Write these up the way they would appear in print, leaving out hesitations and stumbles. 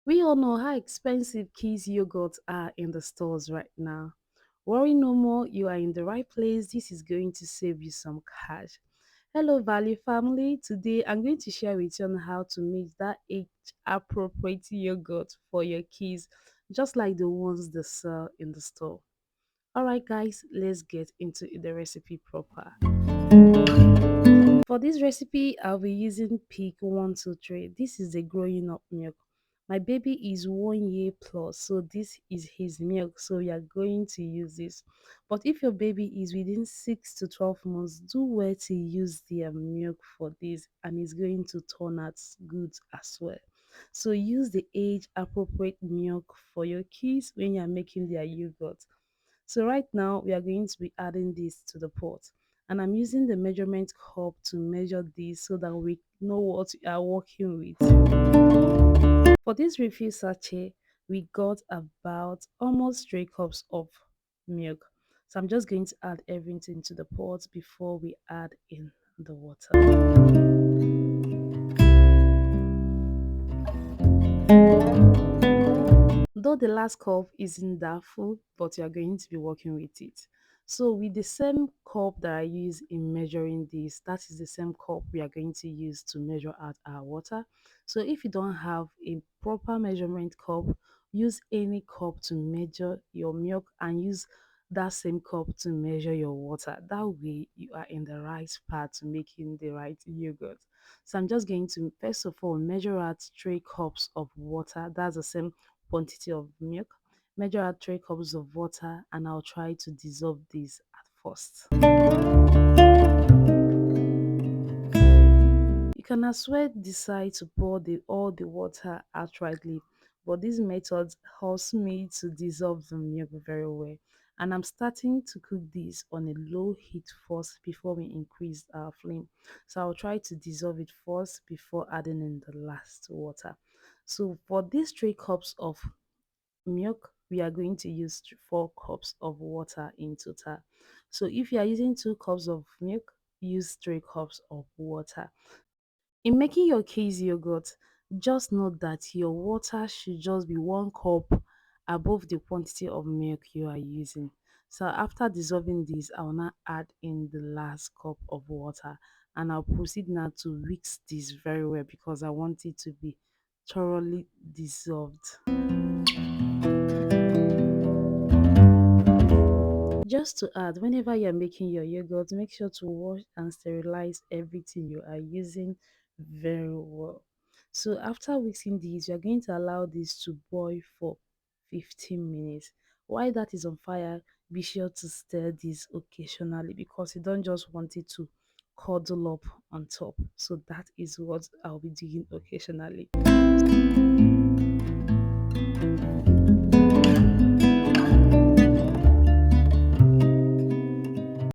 We all know how expensive Kids yogurts are in the stores right now. Worry no more, you are in the right place. This is going to save you some cash. Hello, Value family. Today I'm going to share with you on how to make that age appropriate yogurt for your kids, just like the ones they sell in the store. Alright, guys, let's get into the recipe proper. For this recipe, I'll be using Peak 123. This is a growing up milk. My baby is 1 year plus, so this is his milk. So we are going to use this. But if your baby is within 6 to 12 months, do well to use their milk for this, and it's going to turn out good as well. So use the age appropriate milk for your kids when you're making their yogurt. So right now we are going to be adding this to the pot, and I'm using the measurement cup to measure this so that we know what we are working with. For this refill sachet, we got about almost 3 cups of milk. So I'm just going to add everything to the pot before we add in the water. Though the last cup isn't that full, but you are going to be working with it. So with the same cup that I use in measuring this, that is the same cup we are going to use to measure out our water. So if you don't have a proper measurement cup, use any cup to measure your milk and use that same cup to measure your water. That way you are in the right path to making the right yogurt. So I'm just going to first of all measure out 3 cups of water. That's the same quantity of milk. Measure out 3 cups of water, and I'll try to dissolve this at first. You can as well decide to pour all the water outrightly, but this method helps me to dissolve the milk very well. And I'm starting to cook this on a low heat first before we increase our flame. So I'll try to dissolve it first before adding in the last water. So for these 3 cups of milk, we are going to use 4 cups of water in total. So if you are using 2 cups of milk, use 3 cups of water. In making your case yogurt, just note that your water should just be 1 cup above the quantity of milk you are using. So after dissolving this, I will now add in the last cup of water, and I'll proceed now to mix this very well because I want it to be thoroughly dissolved. Just to add, whenever you're making your yogurt, make sure to wash and sterilize everything you are using very well. So after mixing this, you're going to allow this to boil for 15 minutes. While that is on fire, be sure to stir this occasionally because you don't just want it to cuddle up on top. So that is what I'll be doing occasionally.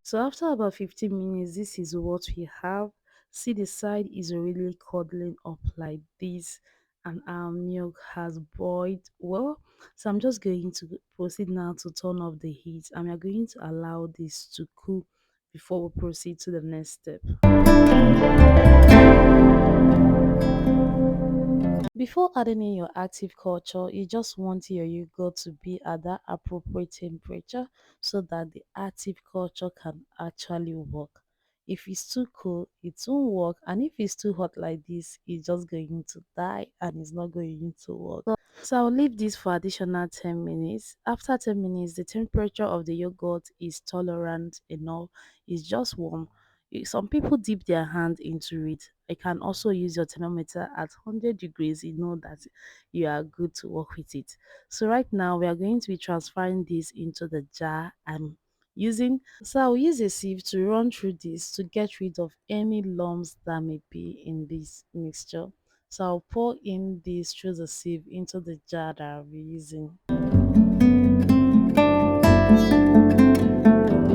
So after about 15 minutes, this is what we have. See, the side is really cuddling up like this, and our milk has boiled well. So I'm just going to proceed now to turn off the heat, and we are going to allow this to cool before we proceed to the next step. Before adding in your active culture, you just want your yogurt to be at that appropriate temperature so that the active culture can actually work. If it's too cool, it won't work, and if it's too hot like this, it's just going to die and it's not going to work. So I'll leave this for additional 10 minutes. After 10 minutes, the temperature of the yogurt is tolerant enough. It's just warm. Some people dip their hand into it. You can also use your thermometer at 100 degrees. You know that you are good to work with it. So right now, we are going to be transferring this into the jar I'm using. So I'll use a sieve to run through this to get rid of any lumps that may be in this mixture. So I'll pour in this through the sieve into the jar that I'll be using.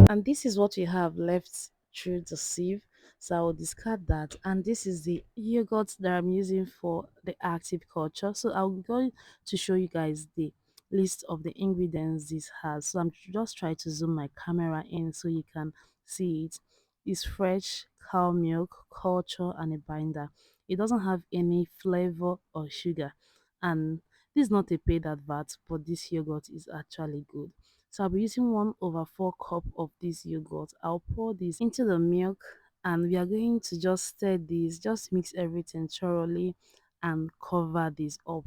And this is what we have left through the sieve. So I will discard that. And this is the yogurt that I'm using for the active culture. So I'm going to show you guys the list of the ingredients this has. So I'm just trying to zoom my camera in so you can see it. It's fresh cow milk, culture, and a binder. It doesn't have any flavor or sugar. And This is not a paid advert, but this yogurt is actually good. So I'll be using 1/4 cup of this yogurt. I'll pour this into the milk and we are going to just stir this, just mix everything thoroughly and cover this up.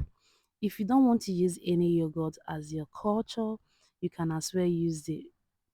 If you don't want to use any yogurt as your culture, you can as well use the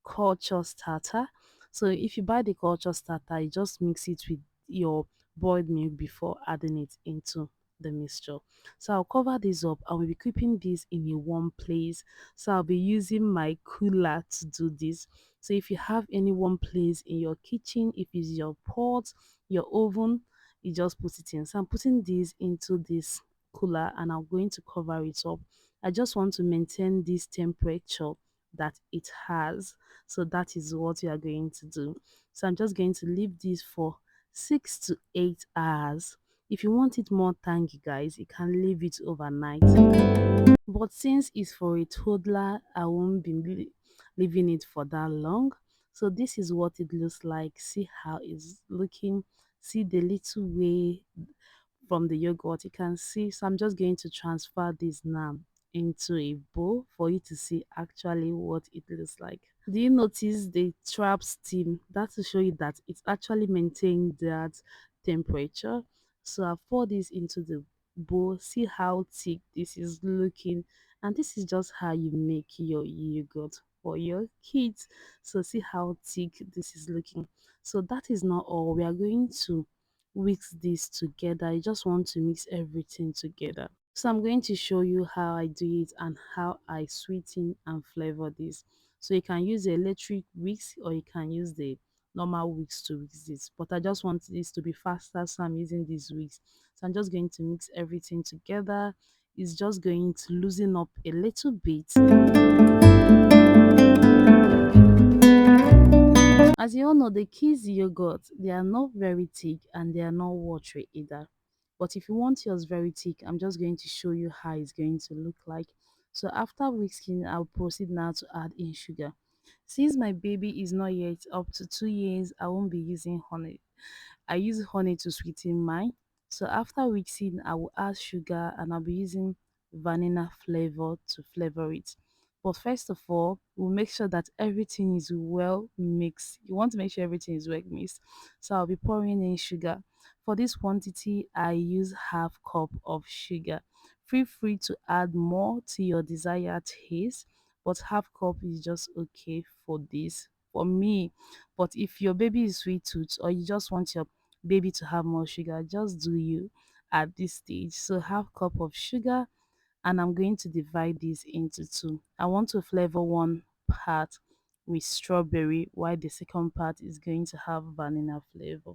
culture starter. So if you buy the culture starter, you just mix it with your boiled milk before adding it into the mixture. So I'll cover this up and we'll be keeping this in a warm place. So I'll be using my cooler to do this. So if you have any warm place in your kitchen, if it's your pot, your oven, you just put it in. So I'm putting this into this cooler and I'm going to cover it up. I just want to maintain this temperature that it has. So that is what we are going to do. So I'm just going to leave this for 6 to 8 hours. If you want it more tangy, guys, you can leave it overnight. But since it's for a toddler, I won't be leaving it for that long. So this is what it looks like. See how it's looking. See the little way from the yogurt you can see. So I'm just going to transfer this now into a bowl for you to see actually what it looks like. Do you notice the trap steam? That's to show you that it's actually maintained that temperature. So I pour this into the bowl. See how thick this is looking, and this is just how you make your yogurt for your kids. So see how thick this is looking. So that is not all. We are going to mix this together. I just want to mix everything together. So I'm going to show you how I do it and how I sweeten and flavor this. So you can use the electric whisk or you can use the normal whisk to whisk this. But I just want this to be faster, so I'm using this whisk. So I'm just going to mix everything together. It's just going to loosen up a little bit. As you all know, the kids yogurt, they are not very thick and they are not watery either. But if you want yours very thick, I'm just going to show you how it's going to look like. So after whisking, I'll proceed now to add in sugar. Since my baby is not yet up to 2 years, I won't be using honey. I use honey to sweeten mine. So after mixing, I will add sugar and I'll be using vanilla flavor to flavor it. But first of all, we'll make sure that everything is well mixed. You want to make sure everything is well mixed. So I'll be pouring in sugar. For this quantity, I use half cup of sugar. Feel free to add more to your desired taste, but half cup is just okay for this for me. But if your baby is sweet tooth or you just want your baby to have more sugar, just do you at this stage. So half cup of sugar and I'm going to divide this into two. I want to flavor one part with strawberry while the second part is going to have vanilla flavor.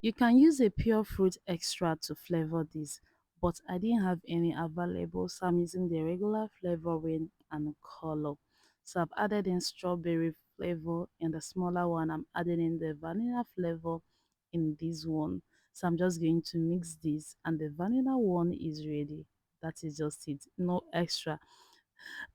You can use a pure fruit extract to flavor this, but I didn't have any available, so I'm using the regular flavoring and color. So I've added in strawberry flavor in the smaller one. I'm adding in the vanilla flavor in this one. So I'm just going to mix this and the vanilla one is ready. That is just it. No extra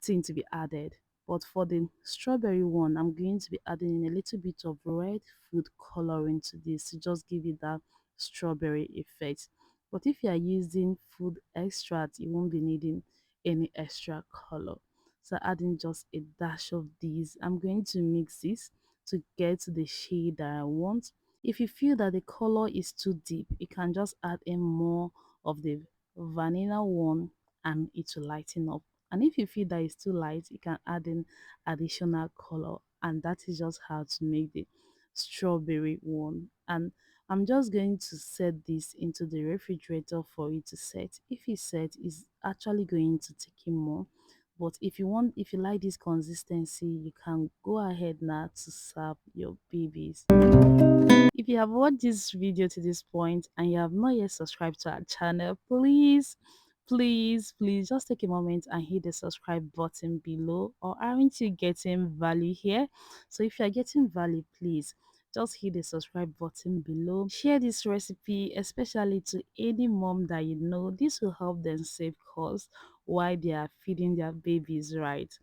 thing to be added. But for the strawberry one, I'm going to be adding in a little bit of red food coloring to this to just give it that strawberry effect. But if you are using food extract, you won't be needing any extra color. So adding just a dash of these, I'm going to mix this to get the shade that I want. If you feel that the color is too deep, you can just add in more of the vanilla one and it will lighten up. And if you feel that it's too light, you can add in additional color. And that is just how to make the strawberry one. And I'm just going to set this into the refrigerator for it to set. If it set, it's actually going to take in more. But if you like this consistency, you can go ahead now to serve your babies. If you have watched this video to this point and you have not yet subscribed to our channel, please just take a moment and hit the subscribe button below. Or aren't you getting value here? So if you are getting value, please just hit the subscribe button below. Share this recipe especially to any mom that you know. This will help them save costs while they are feeding their babies right.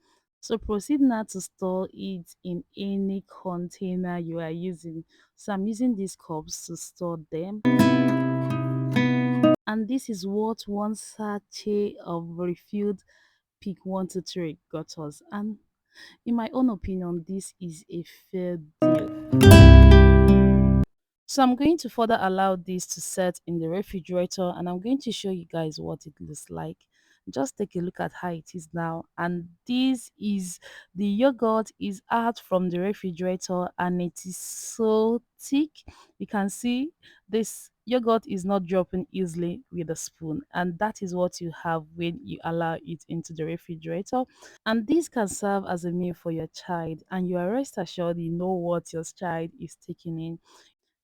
So proceed now to store it in any container you are using. So I'm using these cups to store them. And this is what one sachet of refilled pick 1 to 3 got us. And in my own opinion, this is a fair deal. So I'm going to further allow this to set in the refrigerator, and I'm going to show you guys what it looks like. Just take a look at how it is now. And this is the yogurt is out from the refrigerator and it is so thick. You can see this yogurt is not dropping easily with a spoon, and that is what you have when you allow it into the refrigerator. And this can serve as a meal for your child, and you are rest assured you know what your child is taking in.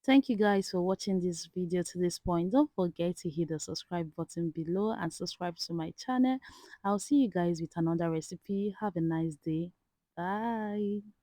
Thank you guys for watching this video to this point. Don't forget to hit the subscribe button below and subscribe to my channel. I'll see you guys with another recipe. Have a nice day. Bye.